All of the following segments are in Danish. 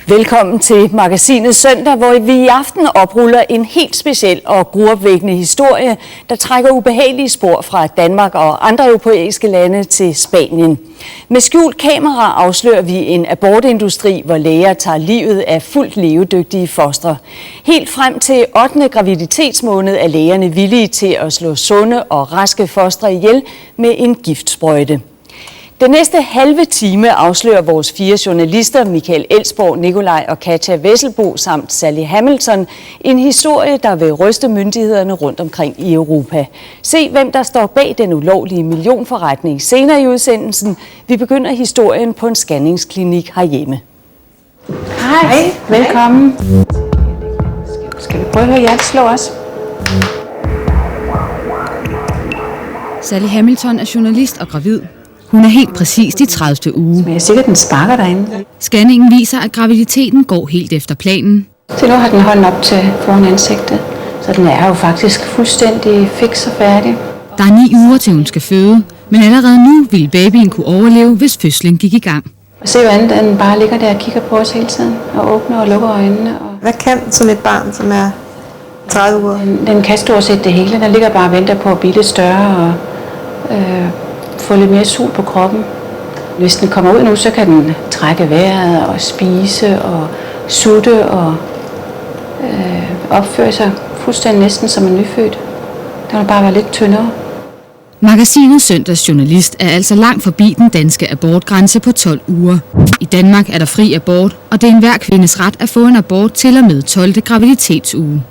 Velkommen til Magasinet Søndag, hvor vi i aften opruller en helt speciel og gruopvækkende historie, der trækker ubehagelige spor fra Danmark og andre europæiske lande til Spanien. Med skjult kamera afslører vi en abortindustri, hvor læger tager livet af fuldt levedygtige fostre. Helt frem til 8. graviditetsmåned er lægerne villige til at slå sunde og raske fostre ihjel med en giftsprøjte. Den næste halve time afslører vores 4 journalister, Michael Elsborg, Nikolaj og Katja Vesselbo samt Sally Hamilton, en historie, der vil ryste myndighederne rundt omkring i Europa. Se, hvem der står bag den ulovlige millionforretning senere i udsendelsen. Vi begynder historien på en scanningsklinik herhjemme. Hej, velkommen. Skal vi prøve at høre hjertet slå os? Sally Hamilton er journalist og gravid. Hun er helt præcist i 30. uge. Men jeg er sikker, den sparker derinde. Scanningen viser, at graviditeten går helt efter planen. Til nu har den hånden op til foran ansigtet, så den er jo faktisk fuldstændig fiks og færdig. Der er 9 uger til hun skal føde, men allerede nu vil babyen kunne overleve, hvis fødslen gik i gang. Se, hvordan den bare ligger der og kigger på os hele tiden, og åbner og lukker øjnene. Hvad kan sådan et barn, som er 30 uger? Den kan stort set det hele. Den ligger bare og venter på at blive lidt større og få lidt mere sol på kroppen. Hvis den kommer ud nu, så kan den trække vejret og spise og sutte og opføre sig fuldstændig næsten som en nyfødt. Den vil bare være lidt tyndere. Magasinet Søndags journalist er altså langt forbi den danske abortgrænse på 12 uger. I Danmark er der fri abort, og det er enhver kvindes ret at få en abort til og med 12. graviditetsuge.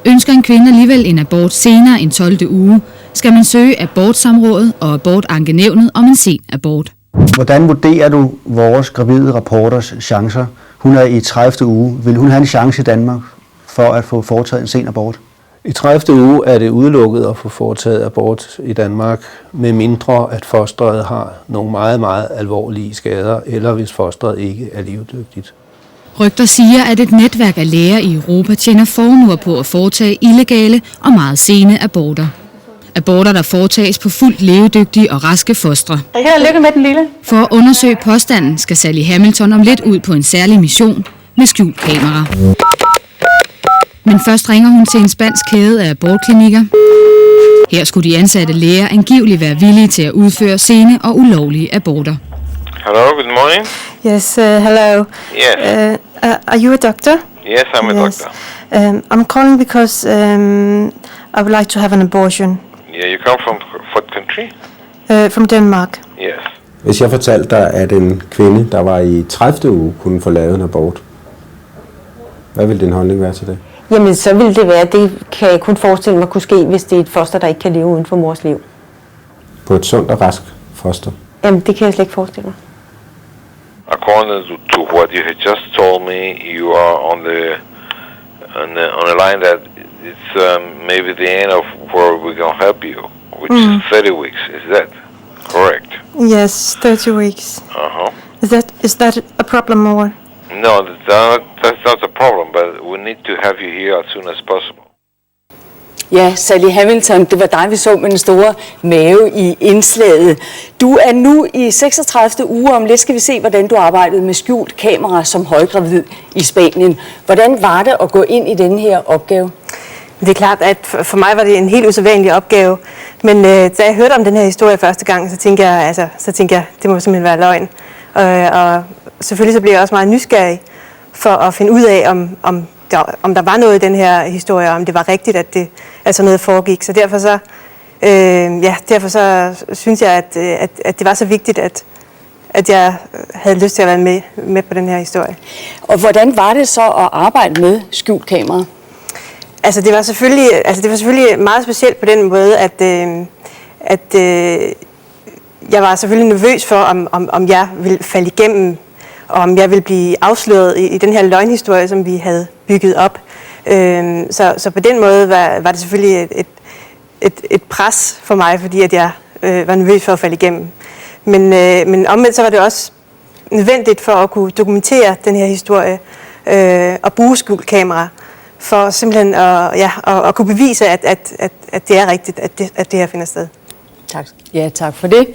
Ønsker en kvinde alligevel en abort senere end 12. uge, skal man søge abortsamrådet og abortankenævnet om en sen abort. Hvordan vurderer du vores gravide rapporters chancer? Hun er i 30. uge. Vil hun have en chance i Danmark for at få foretaget en sen abort? I 30. uge er det udelukket at få foretaget abort i Danmark, med mindre at fosteret har nogle meget, meget alvorlige skader, eller hvis fosteret ikke er levedygtigt. Rygter siger, at et netværk af læger i Europa tjener formuer på at foretage illegale og meget sene aborter. Aborter, der foretages på fuldt levedygtige og raske fostre. Held og lykke med den lille. For at undersøge påstanden skal Sally Hamilton om lidt ud på en særlig mission med skjult kamera. Men først ringer hun til en spansk kæde af abortklinikker. Her skulle de ansatte læger angiveligt være villige til at udføre sene og ulovlige aborter. Hello, good morning. Yes, hello. Yes. Are you a doctor? Yes, I'm a doctor. I'm calling because I would like to have an abortion. Yeah, you come from what country? From Denmark. Yes. Hvis jeg fortalte dig, at en kvinde, der var i 30. uge, kunne få lavet en abort, hvad vil din holdning være til det? Jamen, så vil det være, det kan jeg kun forestille mig kunne ske, hvis det er et foster, der ikke kan leve uden for mors liv. På et sundt og rask foster? Jamen, det kan jeg slet ikke forestille mig. According to what you had just told me, you are on a line that it's maybe the end of where we're going to help you, which is 30 weeks. Is that correct? Yes, 30 weeks. Uh-huh. Is that a problem or? No, that's not a problem, but we need to have you here as soon as possible. Ja, Sally Hamilton, det var dig, vi så med den store mave i indslaget. Du er nu i 36. uge, om lidt skal vi se, hvordan du arbejdede med skjult kamera som højgravid i Spanien. Hvordan var det at gå ind i denne her opgave? Det er klart, at for mig var det en helt usædvanlig opgave. Men da jeg hørte om den her historie første gang, så tænkte jeg, det må simpelthen være løgn. Og selvfølgelig så blev jeg også meget nysgerrig for at finde ud af, om der var noget i den her historie, om det var rigtigt, at sådan noget foregik. Så derfor så synes jeg, at det var så vigtigt, at jeg havde lyst til at være med på den her historie. Og hvordan var det så at arbejde med skjult kamera? Altså det var selvfølgelig meget specielt på den måde, at jeg var selvfølgelig nervøs for, om jeg ville falde igennem, og om jeg ville blive afsløret i den her løgnhistorie, som vi havde bygget op. Så på den måde var det selvfølgelig et pres for mig, fordi at jeg var nervøs for at falde igennem. Men omvendt så var det også nødvendigt for at kunne dokumentere den her historie og bruge skjult kamera for simpelthen at kunne bevise, at det er rigtigt, at det her finder sted. Tak. Ja, tak for det.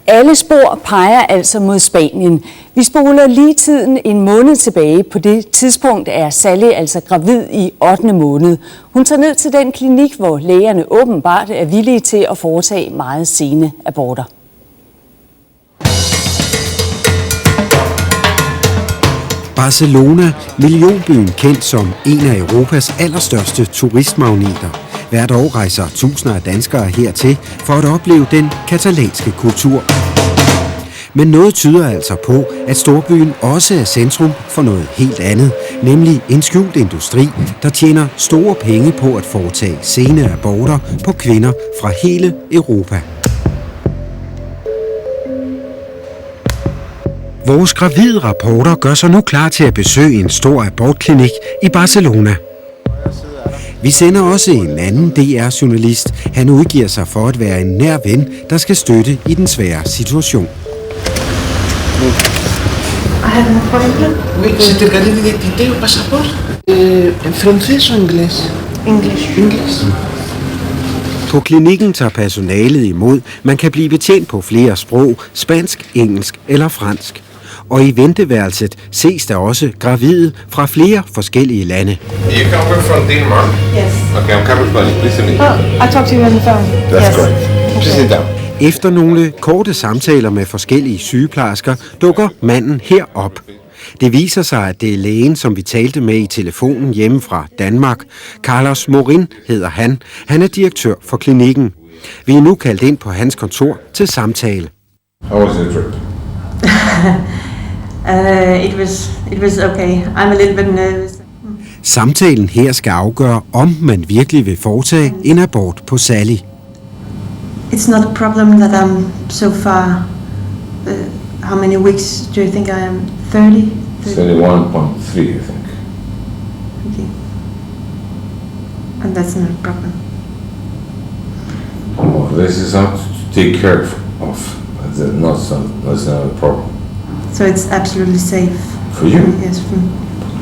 Alle spor peger altså mod Spanien. Vi spoler lige tiden en måned tilbage. På det tidspunkt er Sally altså gravid i 8. måned. Hun tager ned til den klinik, hvor lægerne åbenbart er villige til at foretage meget sene aborter. Barcelona, millionbyen kendt som en af Europas allerstørste turistmagneter. Hvert år rejser tusinder af danskere hertil for at opleve den katalanske kultur. Men noget tyder altså på, at storbyen også er centrum for noget helt andet, nemlig en skjult industri, der tjener store penge på at foretage sene aborter på kvinder fra hele Europa. Vores gravide rapporter gør sig nu klar til at besøge en stor abortklinik i Barcelona. Vi sender også en anden DR-journalist. Han udgiver sig for at være en nær ven, der skal støtte i den svære situation. ¿Se te carga de identidad o pasaporte? ¿En francés o inglés? English. På klinikken tager personalet imod. Man kan blive betjent på flere sprog, spansk, engelsk eller fransk. Og i venteværelset ses der også gravide fra flere forskellige lande. You come from Denmark? Yes. Okay, I'm coming from Please sit I talked to you on the phone. That's great. Please sit down. Efter nogle korte samtaler med forskellige sygeplejersker, dukker manden her op. Det viser sig, at det er lægen, som vi talte med i telefonen hjemme fra Danmark. Carlos Morin hedder han. Han er direktør for klinikken. Vi er nu kaldt ind på hans kontor til samtale. How was your trip? It was okay. I'm a little bit nervous. Samtalen her skal afgøre, om man virkelig vil foretage en abort på Sally. It's not a problem that I'm so far. How many weeks do you think I am? 30? 31.3, I think. Okay. And that's not a problem. Well, this is something to take care of. That's not a problem. So it's absolutely safe. For you? Yes, for me.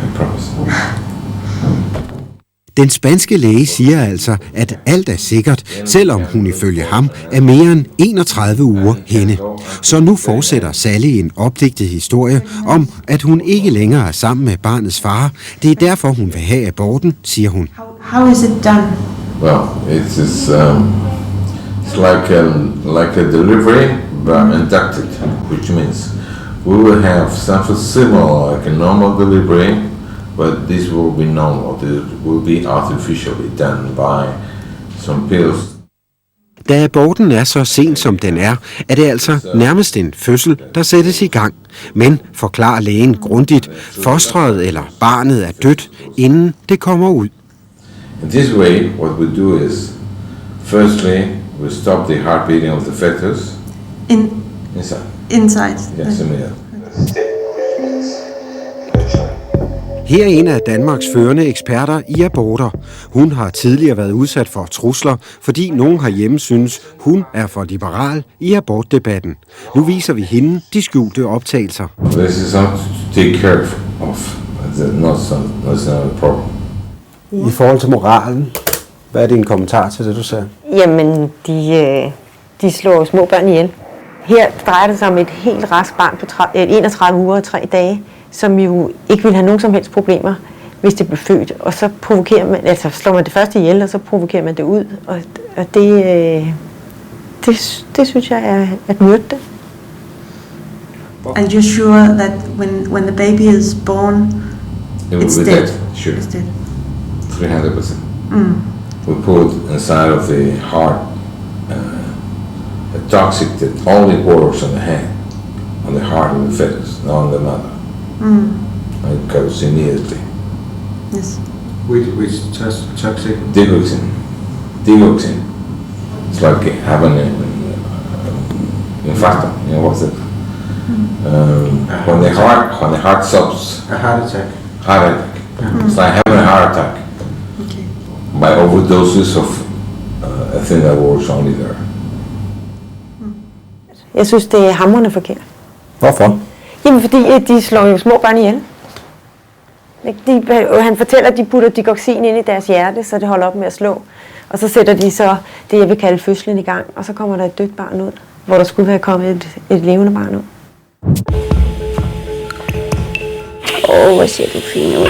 I promise. Den spanske læge siger altså, at alt er sikkert, selvom hun ifølge ham er mere end 31 uger henne. Så nu fortsætter Sally en opdigtet historie om, at hun ikke længere er sammen med barnets far. Det er derfor, hun vil have aborten, siger hun. How is it done? Well, it's like a delivery, but inducted, which means we will have something similar like a normal delivery, but this will be normal. This will be artificially done by some pills. Da aborten er så sent som den er det altså nærmest en fødsel, der sættes i gang. Men, forklarer lægen grundigt, fosteret eller barnet er dødt, inden det kommer ud. In this way, what we do is, firstly, we stop the heartbeating of the fetus. Inside. Yes, immediately. Her er en af Danmarks førende eksperter i aborter. Hun har tidligere været udsat for trusler, fordi nogen herhjemme synes, hun er for liberal i abortdebatten. Nu viser vi hende de skjulte optagelser. This is something to take care of. That's not a problem. I forhold til moralen, hvad er din kommentar til det, du sagde? Jamen, de slår små børn ihjel. Her drejer det sig om et helt rask barn på 31 uger og 3 dage, som jo ikke vil have nogen som helst problemer, hvis det blev født. Og så provokerer man, altså slår man det først ihjel, og så provokerer man det ud. Og det synes jeg er at myrde det. And you're sure that when the baby is born, it's dead? Sure. It's dead. 300%. We put inside of the heart a toxic that only works on the hand, on the heart of the fetus, not on the mother. It goes immediately. Yes. Which toxic? Digoxin. It's like having an infarct. You know what's it? When the heart stops. A heart attack. Heart attack. It's like having a heart attack. Okay. By overdoses of a thing that works only there. Jeg synes, det er hamrende forkert. Hvorfor? Jamen, fordi de slår jo små børn ihjel. Han fortæller, at de putter digoxin ind i deres hjerte, så det holder op med at slå. Og så sætter de så det, jeg vil kalde fødslen i gang, og så kommer der et dødt barn ud. hvor der skulle være kommet et levende barn ud. Hvor ser du fin ud.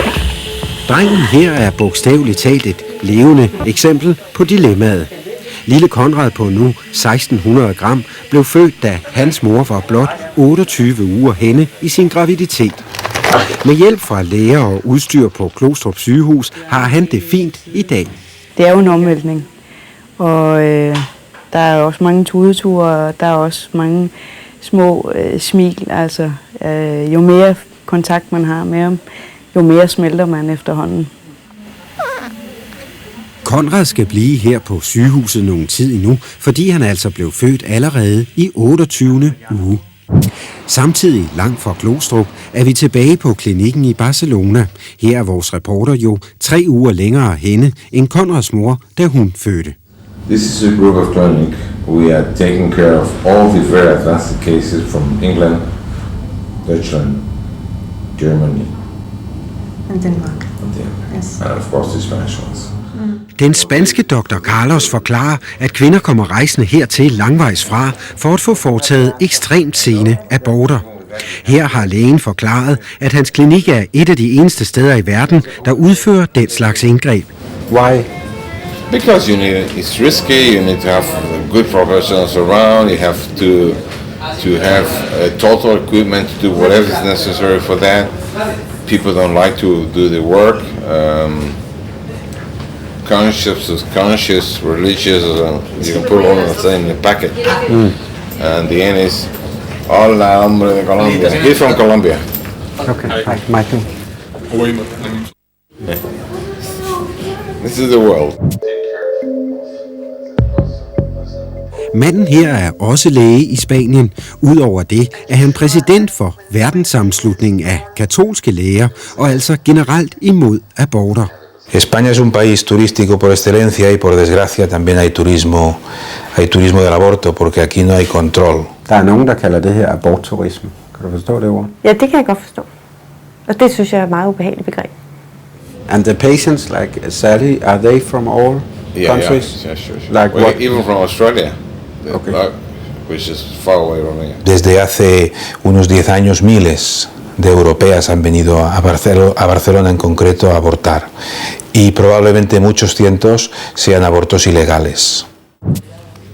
Drengen her er bogstaveligt talt et levende eksempel på dilemmaet. Lille Konrad på nu 1600 gram blev født, da hans mor var blot 28 uger henne i sin graviditet. Med hjælp fra læger og udstyr på Glostrup sygehus har han det fint i dag. Det er jo en omvæltning, og der er også mange tudeture, og der er også mange små smil. Altså, jo mere kontakt man har med ham, jo mere smelter man efterhånden. Konrad skal blive her på sygehuset nogen tid endnu, fordi han altså blev født allerede i 28. uge. Samtidig langt fra Glostrup er vi tilbage på klinikken i Barcelona. Her er vores reporter jo 3 uger længere henne end Konrads mor, da hun fødte. This is a group of clinic. We are taking care of all the very advanced cases from England, Deutschland, Germany, and Denmark. Yes. And of course the Spanish ones. Den spanske Dr. Carlos forklarer, at kvinder kommer rejsende hertil langvejs fra for at få foretaget ekstremt sene aborter. Her har lægen forklaret, at hans klinik er et af de eneste steder i verden, der udfører den slags indgreb. Why? Because it's risky. You need to have good professionals around. You have to have total equipment to do whatever is necessary for that. People don't like to do the work. Conscious, religious, you can put all of the same in the packet. And the end is, hola, hombre de Colombia. He's from Colombia. Okay, hi, Michael. Yeah. This is the world. Manden her er også læge i Spanien. Udover det er han præsident for verdenssammenslutningen af katolske læger og altså generelt imod aborter. España es un país turístico por excelencia y por desgracia también hay turismo del aborto porque aquí no hay control. Der er nogen, der kalder det her abortturisme. Kan du forstå det ord? Ja, det kan jeg godt forstå. Og det synes jeg er et meget ubehageligt begreb. And the patients like Sally, are they from all countries? Yeah, sure. Like well, what? even from Australia, Okay. which is far away from here. Desde hace unos 10 años miles de europeas han venido a Barcelona en concreto a abortar y probablemente muchos cientos sean abortos ilegales.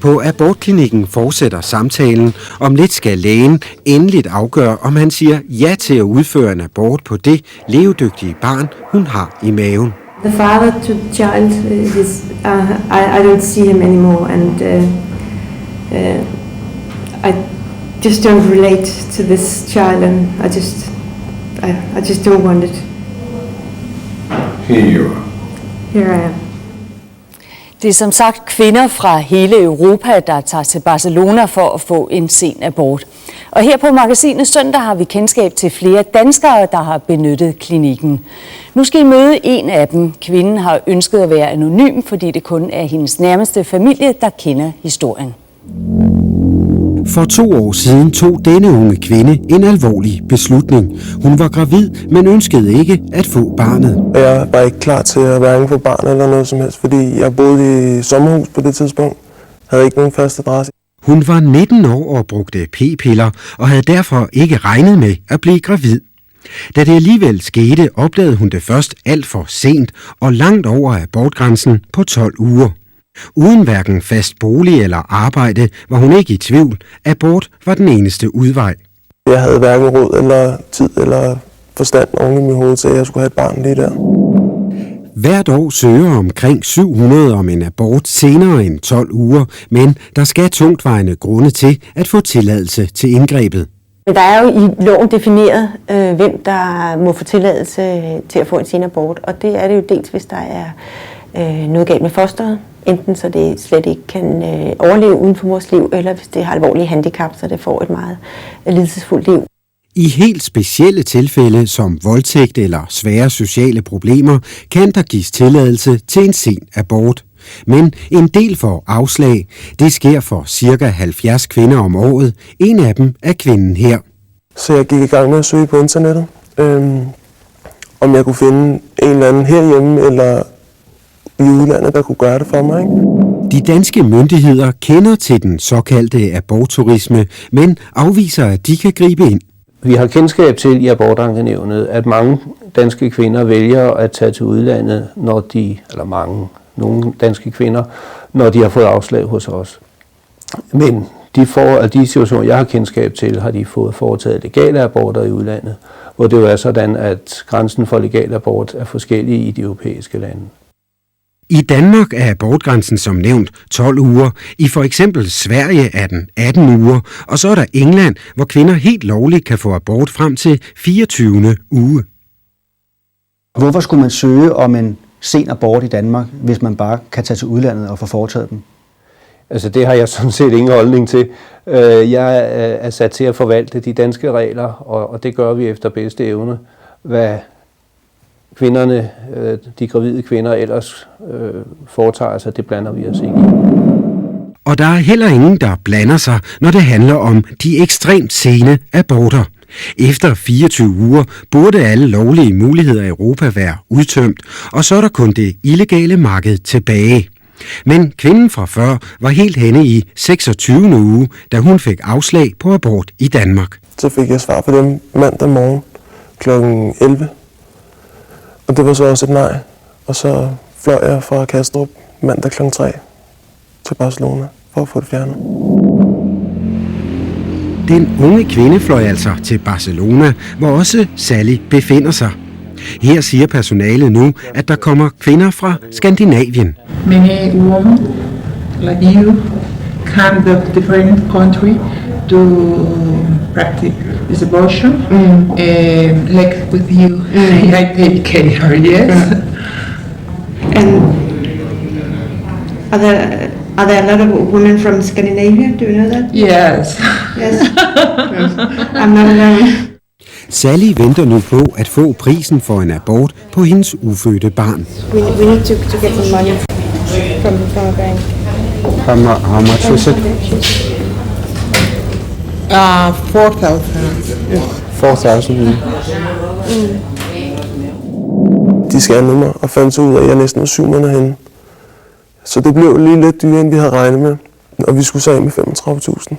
På abortklinikken fortsætter samtalen. Om lidt skal lægen endeligt afgøre, om han siger ja til at udføre en abort på det levedygtige barn, hun har i maven. The father to the child, I don't see him anymore, and I just don't relate to this child, and I just don't want it. Here you are. Here I am. Det er som sagt kvinder fra hele Europa, der tager til Barcelona for at få en sen abort. Og her på Magasinet Søndag har vi kendskab til flere danskere, der har benyttet klinikken. Nu skal I møde en af dem. Kvinden har ønsket at være anonym, fordi det kun er hendes nærmeste familie, der kender historien. For 2 år siden tog denne unge kvinde en alvorlig beslutning. Hun var gravid, men ønskede ikke at få barnet. Jeg var ikke klar til at hverken få barn eller noget som helst, fordi jeg boede i sommerhus på det tidspunkt. Havde ikke nogen fast adresse. Hun var 19 år og brugte p-piller og havde derfor ikke regnet med at blive gravid. Da det alligevel skete, opdagede hun det først alt for sent og langt over abortgrænsen på 12 uger. Uden hverken fast bolig eller arbejde var hun ikke i tvivl. Abort var den eneste udvej. Jeg havde hverken råd eller tid eller forstand oven i mit hoved til, at jeg skulle have et barn lige der. Hvert år søger omkring 700 om en abort senere end 12 uger, men der skal tungtvejende grunde til at få tilladelse til indgrebet. Men der er jo i loven defineret, hvem der må få tilladelse til at få en sen abort, og det er det jo dels, hvis der er noget galt med fosteret, enten så det slet ikke kan overleve uden for mors liv, eller hvis det har alvorlige handicap, så det får et meget lidelsesfuldt liv. I helt specielle tilfælde som voldtægt eller svære sociale problemer kan der gives tilladelse til en sen abort. Men en del får afslag. Det sker for ca. 70 kvinder om året. En af dem er kvinden her. Så jeg gik i gang med at søge på internettet, om jeg kunne finde en eller anden herhjemme eller i udlandet, der kunne gøre det for mig. Ikke? De danske myndigheder kender til den såkaldte abortturisme, men afviser, at de kan gribe ind. Vi har kendskab til i abortankenævnet, at mange danske kvinder vælger at tage til udlandet, nogle danske kvinder, når de har fået afslag hos os. Men de situationer, jeg har kendskab til, har de fået foretaget legale aborter i udlandet, hvor det jo er sådan, at grænsen for legal abort er forskellig i de europæiske lande. I Danmark er abortgrænsen som nævnt 12 uger. I for eksempel Sverige er den 18 uger, og så er der England, hvor kvinder helt lovligt kan få abort frem til 24. uge. Hvorfor skulle man søge om en sen abort i Danmark, hvis man bare kan tage til udlandet og få foretaget den? Altså det har jeg sådan set ingen holdning til. Jeg er sat til at forvalte de danske regler, og det gør vi efter bedste evne. Hvad kvinderne, de gravide kvinder ellers foretager sig, det blander vi os ikke i. Og der er heller ingen, der blander sig, når det handler om de ekstremt sene aborter. Efter 24 uger burde alle lovlige muligheder i Europa være udtømt, og så er der kun det illegale marked tilbage. Men kvinden fra før var helt henne i 26. uge, da hun fik afslag på abort i Danmark. Så fik jeg svar på dem mandag morgen kl. 11. Og det var så også et nej. Og så fløj jeg fra Kastrup mandag kl. 3 til Barcelona for at få det fjernet. Den unge kvinde fløj altså til Barcelona, hvor også Sally befinder sig. Her siger personalet nu, at der kommer kvinder fra Skandinavien. Many women like you come to different country to practice this abortion, like with you. I take care, yes. And are there a lot of women from Scandinavia? Do you know that? Yes. Yes. I'm not alone. Sally venter nu på at få prisen for en abort på hendes ufødte barn. We need to get some money from a bank. How much is it? 4,000. 4,000. De scannede mig og fandt så ud af, at jeg næsten var 7 måneder henne. Så det blev lige lidt dyrere, end vi havde regnet med. Og vi skulle så af med 35.000.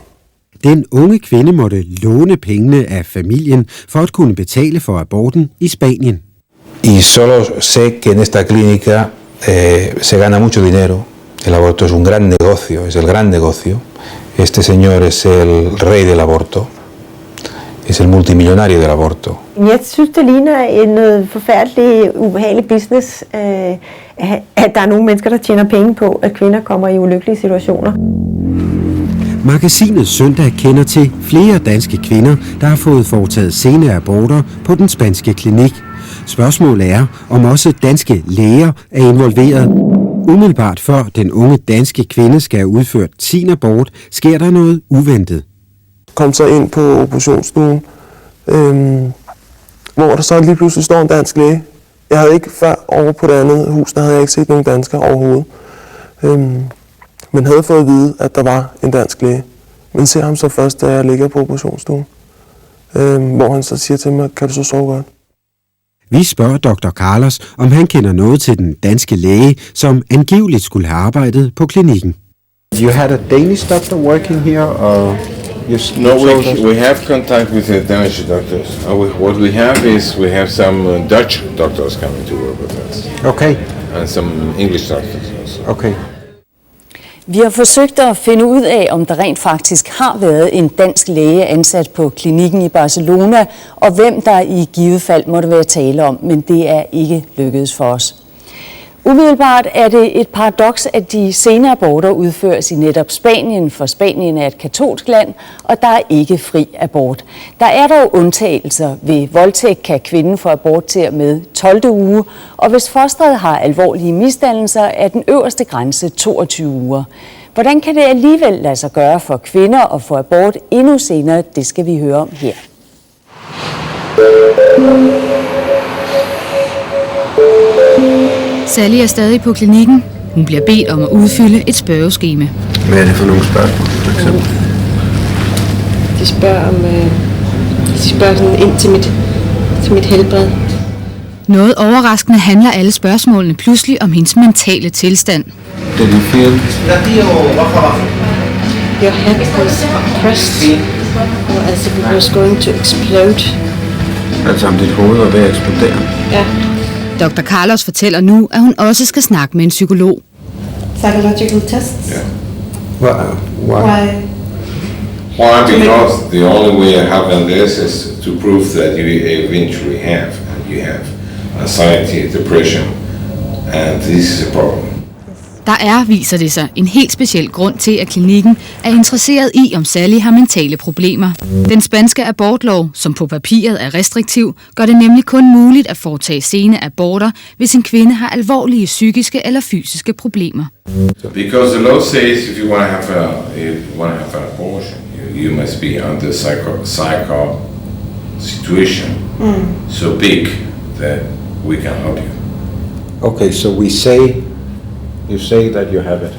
Den unge kvinde måtte låne pengene af familien for at kunne betale for aborten i Spanien. Y solo sé que en esta clínica se gana mucho dinero. El aborto es un gran negocio, es el gran negocio. Este señor es el rey del aborto. Es el multimillonario del aborto. Jeg synes, det ligner noget forfærdeligt, ubehageligt business, at der er nogle mennesker, der tjener penge på, at kvinder kommer i ulykkelige situationer. Magasinet Søndag kender til flere danske kvinder, der har fået foretaget sene aborter på den spanske klinik. Spørgsmålet er, om også danske læger er involveret. Umiddelbart før den unge danske kvinde skal have udført sin abort, sker der noget uventet. Kom så ind på operationsstuen, hvor der så lige pludselig står en dansk læge. Jeg havde ikke før over på det andet hus, der havde jeg ikke set nogen danskere overhovedet. Men havde fået at vide, at der var en dansk læge. Men ser ham så først, da jeg ligger på operationsstuen, hvor han så siger til mig, kan du så sove godt? Vi spørger Dr. Carlos, om han kender noget til den danske læge, som angiveligt skulle have arbejdet på klinikken. You had a Danish doctor working here, or No, we have contact with the Danish doctors. What we have is we have some Dutch doctors coming to work with us. Okay. And some English doctors also. Okay. Vi har forsøgt at finde ud af, om der rent faktisk har været en dansk læge ansat på klinikken i Barcelona, og hvem der i givet fald måtte være tale om, men det er ikke lykkedes for os. Umiddelbart er det et paradoks, at de sene aborter udføres i netop Spanien, for Spanien er et katolsk land, og der er ikke fri abort. Der er dog undtagelser. Ved voldtægt kan kvinden få abort til og med 12. uge, og hvis fosteret har alvorlige misdannelser, er den øverste grænse 22 uger. Hvordan kan det alligevel lade sig gøre for kvinder at få abort endnu senere? Det skal vi høre om her. Sally er stadig på klinikken. Hun bliver bedt om at udfylde et spørgeskema. Hvad er det for nogle spørgsmål, for eksempel? De spørger sådan ind til mit helbred. Noget overraskende handler alle spørgsmålene pludselig om hendes mentale tilstand. Did you feel? Your head was pressed, as if it was going to explode. Altså om dit hoved var ved at eksplodere? Ja. Dr. Carlos fortæller nu, at hun også skal snakke med en psykolog. Psychological tests? Yeah. Why? Why? Because the only way I have done this is to prove that you eventually have, and you have anxiety, depression, and this is a problem. Der er, viser det sig, en helt speciel grund til, at klinikken er interesseret i, om Sally har mentale problemer. Den spanske abortlov, som på papiret er restriktiv, gør det nemlig kun muligt at foretage sene aborter, hvis en kvinde har alvorlige psykiske eller fysiske problemer. Because the law says if you want to have an abortion, you must be under psycho situation so big that we can help you. Okay, so you say that you have it.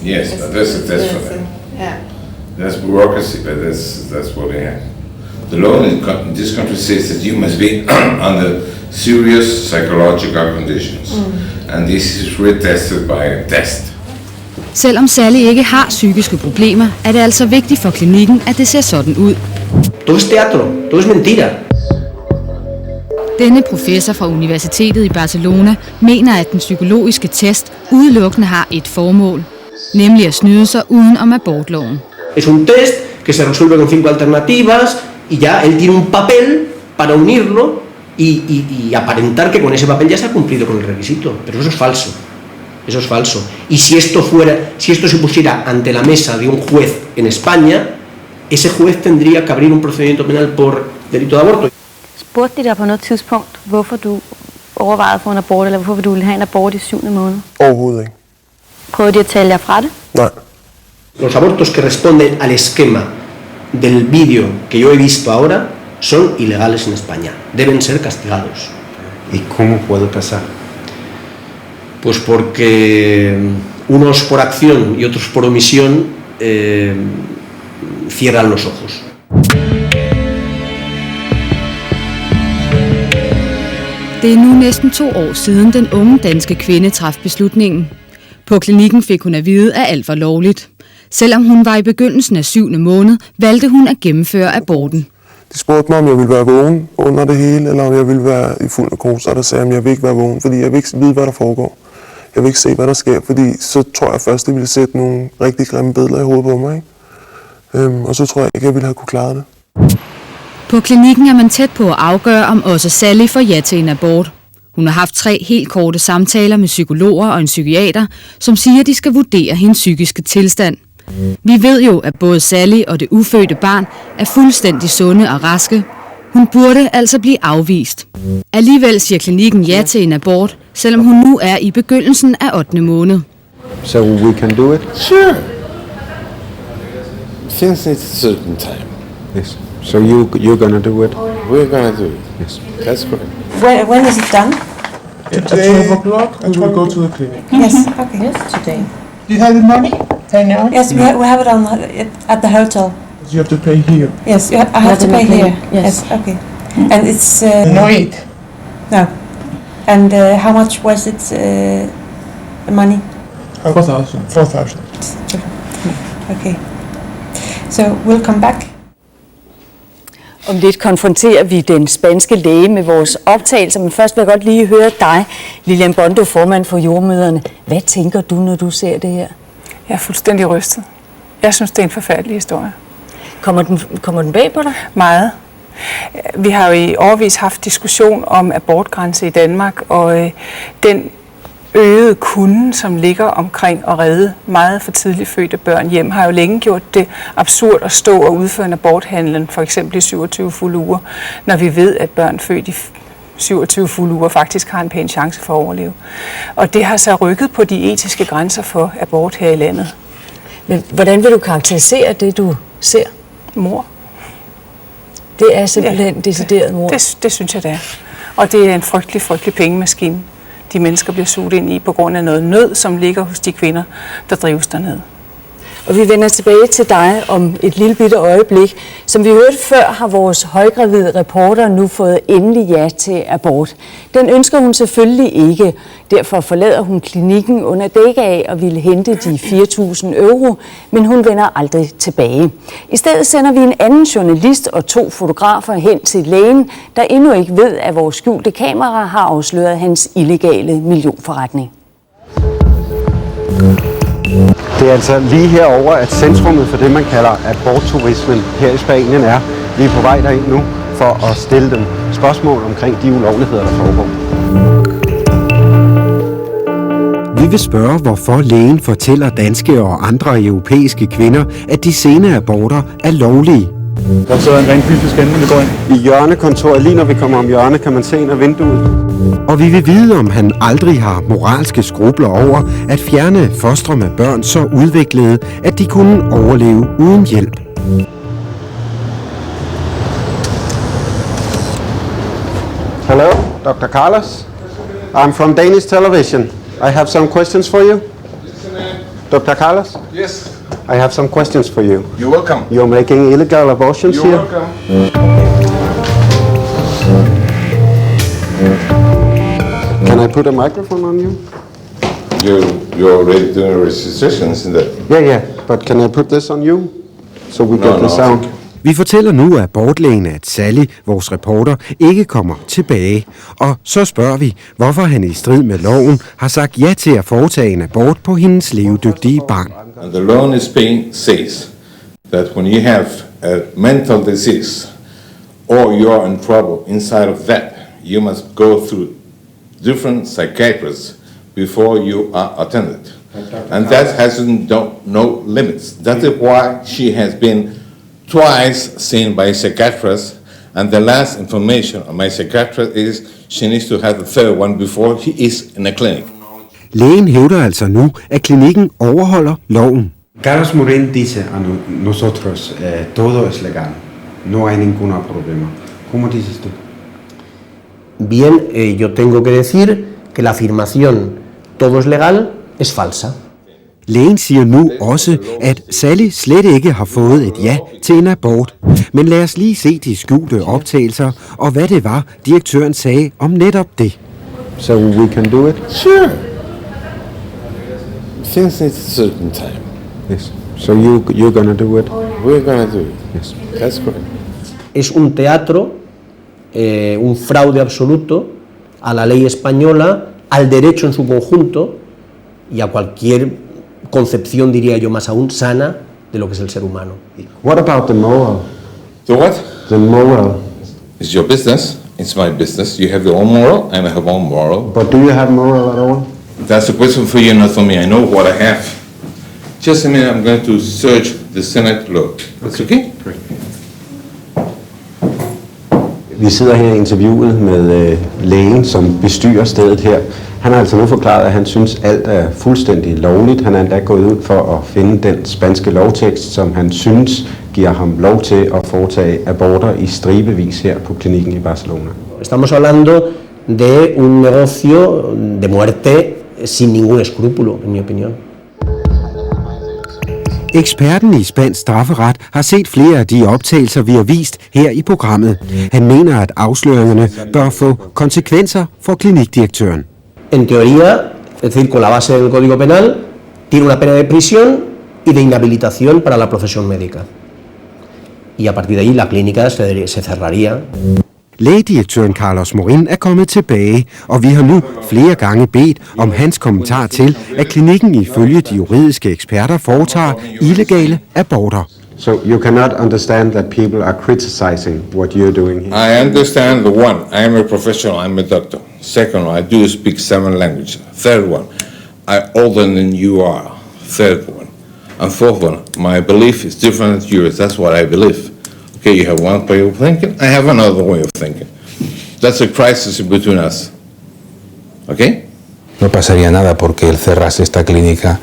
Yes, but that's a test for them. Yeah. That's bureaucracy, but that's what they have. The law in this country says that you must be under serious psychological conditions, and this is retested by a test. Selvom Sally ikke har psykiske problemer, er det altså vigtigt for klinikken, at det ser sådan ud. Todo es teatro, todo es mentira. Denne professor fra Universitetet i Barcelona mener, at den psykologiske test udelukkende har et formål, nemlig at snyde sig uden om abortloven. Es un test que se resuelve con 5 alternativas y ya él tiene un papel para unirlo y aparentar que con ese papel ya se ha cumplido con el requisito, pero eso es falso. Eso es falso. Y si esto se pusiera ante la mesa de un juez en España, ese juez tendría que abrir un procedimiento penal por delito de aborto. Spurgte de dig på noget tidspunkt, hvorfor du overvejede for en abort, eller hvorfor du ville have en abort i 7. måned? Overhovedet ikke. Prøvede de at tale jer fra det? Nej. Los abortos que responden al esquema del vídeo que yo he visto ahora son ilegales en España. Deben ser castigados. ¿Y cómo puede pasar? Pues porque unos por acción y otros por omisión cierran los ojos. Det er nu næsten 2 år siden den unge danske kvinde traf beslutningen. På klinikken fik hun at vide, at alt var lovligt. Selvom hun var i begyndelsen af 7. måned, valgte hun at gennemføre aborten. De spurgte mig, om jeg ville være vågen under det hele, eller om jeg ville være i fuld narkose, og der sagde jeg, at jeg vil ikke være vågen, fordi jeg vil ikke vide, hvad der foregår. Jeg vil ikke se, hvad der sker, fordi så tror jeg først, det ville sætte nogle rigtig grimme billeder i hovedet på mig, ikke? Og så tror jeg ikke, jeg ville have kunne klare det. På klinikken er man tæt på at afgøre, om også Sally får ja til en abort. Hun har haft 3 helt korte samtaler med psykologer og en psykiater, som siger, at de skal vurdere hendes psykiske tilstand. Vi ved jo, at både Sally og det ufødte barn er fuldstændig sunde og raske. Hun burde altså blive afvist. Alligevel siger klinikken ja til en abort, selvom hun nu er i begyndelsen af 8. måned. So we can do it? Sure. Since it's a certain time. Yes. So you're gonna do it? We're gonna do it. Yes. That's correct. When is it done? At 12 o'clock, we will go to the clinic. Yes, okay. Yes, today. Do you have the money right now? Yes, we have it at the hotel. You have to pay here. Yes, I have to pay here. Yes, okay. And it's... No, it. No. And how much was it, the money? 4,000. 4,000. Okay. So we'll come back. Om lidt konfronterer vi den spanske læge med vores optagelser, men først vil jeg godt lige høre dig, Lilian Bondo, formand for Jordemødrene. Hvad tænker du, når du ser det her? Jeg er fuldstændig rystet. Jeg synes, det er en forfærdelig historie. Kommer den bag på dig? Meget. Vi har jo i årevis haft diskussion om abortgrænse i Danmark, og den øgede kunden, som ligger omkring at redde meget for tidligt fødte børn hjem, har jo længe gjort det absurd at stå og udføre en aborthandlen, for eksempel i 27 fulde uger, når vi ved, at børn født i 27 fulde uger faktisk har en pæn chance for at overleve. Og det har så rykket på de etiske grænser for abort her i landet. Men hvordan vil du karakterisere det, du ser? Mor. Det er simpelthen decideret mor. Det synes jeg, det er. Og det er en frygtelig, frygtelig pengemaskine, de mennesker bliver suget ind i på grund af noget nød, som ligger hos de kvinder, der drives dernede. Og vi vender tilbage til dig om et lille bitte øjeblik. Som vi hørte før, har vores højgravide reporter nu fået endelig ja til abort. Den ønsker hun selvfølgelig ikke. Derfor forlader hun klinikken under dække af og ville hente de 4.000 euro, men hun vender aldrig tilbage. I stedet sender vi en anden journalist og 2 fotografer hen til lægen, der endnu ikke ved, at vores skjulte kamera har afsløret hans illegale millionforretning. Det er altså lige herover, at centrummet for det, man kalder abortturismen her i Spanien er. Vi er på vej derind nu for at stille dem spørgsmål omkring de ulovligheder, der foregår. Vi vil spørge, hvorfor lægen fortæller danske og andre europæiske kvinder, at de sene aborter er lovlige. Der sidder en rent fysisk ende, vi går ind. I hjørnekontoret, lige når vi kommer om hjørnet, kan man se ind ad vinduet. Og vi vil vide, om han aldrig har moralske skrubler over at fjerne fostre med børn så udviklede, at de kunne overleve uden hjælp. Hello, Dr. Carlos. I'm from Danish television. I have some questions for you. Dr. Carlos? Yes. I have some questions for you. You're welcome. You're making illegal abortions You're here? welcome. Can I put a microphone on you? You're already doing registrations in that. Yeah, but can I put this on you? So we get the sound. Vi fortæller nu abortlægen, at Sally, vores reporter, ikke kommer tilbage. Og så spørger vi, hvorfor han i strid med loven har sagt ja til at foretage en abort på hendes levedygtige barn. And the law in Spain says that when you have a mental disease or you're in trouble inside of that, you must go through different psychiatrists before you are attended. And that has no limits. That is why she has been twice seen by a psychiatrist, and the last information of my psychiatrist is she needs to have the third one before he is in a clinic. Lægen hævder altså nu, at klinikken overholder loven. Carlos Morín dice a nosotros, todo es legal, no hay ningún problema. ¿Cómo dices tú? Bien, yo tengo que decir que la afirmación todo es legal es falsa. Lægen siger nu også, at Sally slet ikke har fået et ja til en abort. Men lad os lige se de skjulte optagelser, og hvad det var, direktøren sagde om netop det. So we can do it? Sure. Since it's a certain time. Yes. So you're gonna do it? We're gonna do it. Yes. That's correct. Es un teatro, un fraude absoluto a la ley española, al derecho en su conjunto y a cualquier concepción, diría yo más aún, sana de lo que es el ser humano. What about the moral? The what? The moral. It's your business. It's my business. You have your own moral, and I have my own moral. But do you have moral at all? That's a question for you, not for me. I know what I have. Just a minute, I'm going to search the Senate law. That's okay? Great. Vi sidder her i interviewet med lægen, som bestyrer stedet her. Han har altså nu forklaret, at han synes, alt er fuldstændig lovligt. Han er endda gået ud for at finde den spanske lovtekst, som han synes giver ham lov til at foretage aborter i stribevis her på klinikken i Barcelona. Estamos hablando de un negocio de muerte sin ningún escrúpulo, en mi opinión. Eksperten i spansk strafferet har set flere af de optagelser, vi har vist her i programmet. Han mener, at afsløringerne bør få konsekvenser for klinikdirektøren. En teoría, es decir, con la base del Código Penal, tiene una pena de prisión y de inhabilitación para la profesión médica. Y a partir de ahí la clínica se cerraría. Lægedirektøren Carlos Morín er kommet tilbage, og vi har nu flere gange bedt om hans kommentar til, at klinikken ifølge de juridiske eksperter foretager illegale aborter. So you cannot understand that people are criticizing what you're doing here? I understand the one. I am a professional. I'm a doctor. Second one, I do speak 7 languages. Third one, I'm older than you are. Third one. And fourth one, my belief is different than yours. That's what I believe. Okay, you have one way of thinking, I have another way of thinking. That's a crisis between us. Okay? No pasaría nada porque él cerrase esta clínica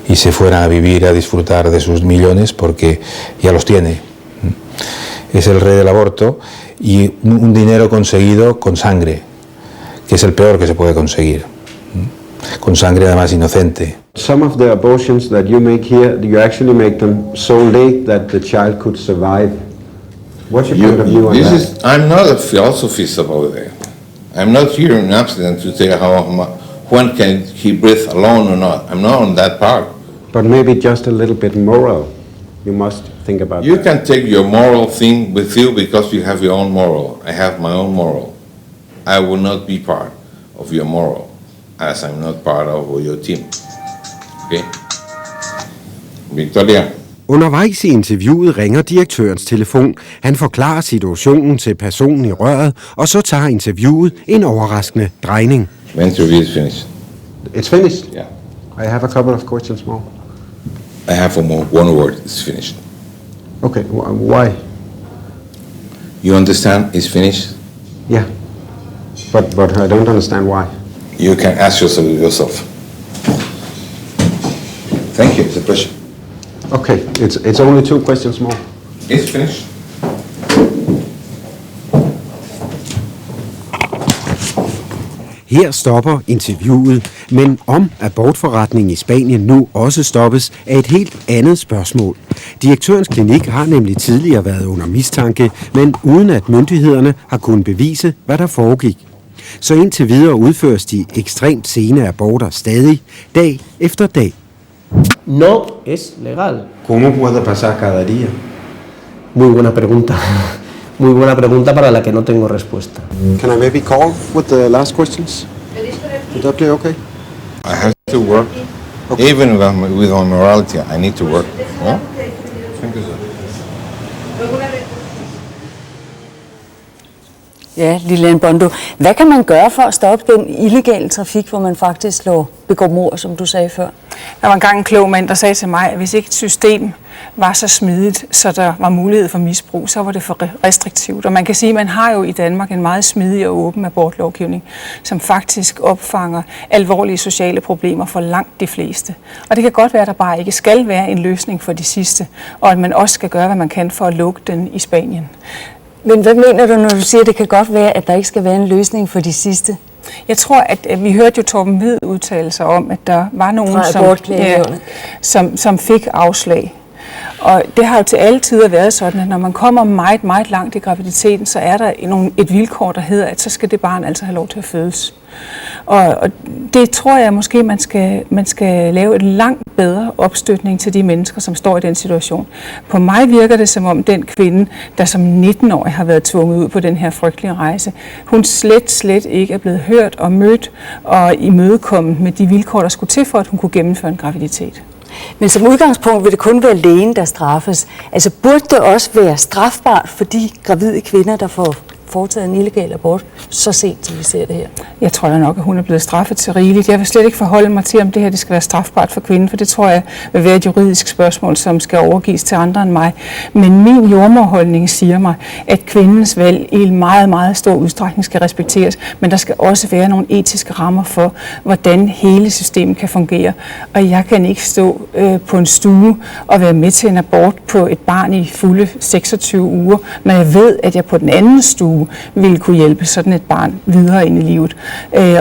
y se fuera a vivir, a disfrutar de sus millones, porque ya los tiene. Es el rey del aborto y un dinero conseguido con sangre, que es el peor que se puede conseguir. con sangre además inocente. Some of the abortions that you make here, you actually make them so late that the child could survive. What's your point of view on that? I'm not a philosophist about that. I'm not here in Amsterdam to tell when can he breathe alone or not. I'm not on that part. But maybe just a little bit moral. You must think about You that. can take your moral thing with you because you have your own moral. I have my own moral. I will not be part of your moral, as I'm not part of your team. Okay? Victoria. Undervejs i interviewet ringer direktørens telefon. Han forklarer situationen til personen i røret, og så tager interviewet en overraskende drejning. The interview is finished. It's finished? Yeah. I have a couple of questions more. I have one word. It's finished. Okay, why? You understand? It's finished. Yeah, but I don't understand why. You can ask yourself. Thank you. It's a pleasure. Okay, it's only 2 questions more. It's finished. Her stopper interviewet, men om abortforretningen i Spanien nu også stoppes af et helt andet spørgsmål. Direktørens klinik har nemlig tidligere været under mistanke, men uden at myndighederne har kunnet bevise, hvad der foregik. Så indtil videre udføres de ekstremt sene aborter stadig, dag efter dag. No es legal. ¿Cómo puede pasar cada día? Muy buena pregunta. Muy buena pregunta para la que no tengo respuesta. Can I maybe call with the last questions? Would that be okay? I have to work. Okay. Even with my morality, I need to work. Yeah? Thank you, sir. Ja, Lilian Bondo. Hvad kan man gøre for at stoppe den illegale trafik, hvor man faktisk begår mord, som du sagde før? Der var engang en klog mand, der sagde til mig, at hvis ikke et system var så smidigt, så der var mulighed for misbrug, så var det for restriktivt. Og man kan sige, at man har jo i Danmark en meget smidig og åben abortlovgivning, som faktisk opfanger alvorlige sociale problemer for langt de fleste. Og det kan godt være, at der bare ikke skal være en løsning for de sidste, og at man også skal gøre, hvad man kan for at lukke den i Spanien. Men hvad mener du, når du siger, at det kan godt være, at der ikke skal være en løsning for de sidste? Jeg tror, at vi hørte jo Torben Hvid udtale sig om, at der var nogen, som fik afslag. Og det har jo til alle tider været sådan, at når man kommer meget, meget langt i graviditeten, så er der et vilkår, der hedder, at så skal det barn altså have lov til at fødes. Og det tror jeg måske, man skal lave en langt bedre opstøtning til de mennesker, som står i den situation. På mig virker det som om den kvinde, der som 19-årig har været tvunget ud på den her frygtelige rejse, hun slet ikke er blevet hørt og mødt og imødekommet med de vilkår, der skulle til for, at hun kunne gennemføre en graviditet. Men som udgangspunkt vil det kun være lægen, der straffes. Altså burde det også være strafbart for de gravide kvinder, der får foretaget en illegal abort, så sent som vi ser det her? Jeg tror da nok, at hun er blevet straffet til rigeligt. Jeg vil slet ikke forholde mig til, om det her det skal være strafbart for kvinden, for det tror jeg vil være et juridisk spørgsmål, som skal overgives til andre end mig. Men min jordemoderholdning siger mig, at kvindens valg i en meget, meget stor udstrækning skal respekteres, men der skal også være nogle etiske rammer for, hvordan hele systemet kan fungere. Og jeg kan ikke stå på en stue og være med til en abort på et barn i fulde 26 uger, når jeg ved, at jeg på den anden stue ville kunne hjælpe sådan et barn videre ind i livet.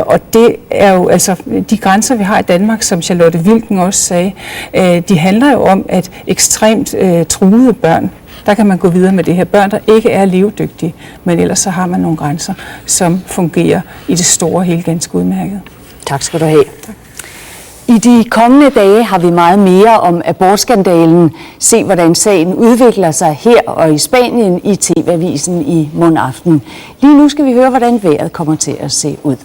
Og det er jo altså de grænser, vi har i Danmark, som Charlotte Wilken også sagde, de handler jo om, at ekstremt truede børn, der kan man gå videre med det her. Børn, der ikke er levedygtige, men ellers så har man nogle grænser, som fungerer i det store hele ganske udmærket. Tak skal du have. Tak. I de kommende dage har vi meget mere om abortskandalen. Se, hvordan sagen udvikler sig her og i Spanien i TV-avisen i morgen aften. Lige nu skal vi høre, hvordan vejret kommer til at se ud.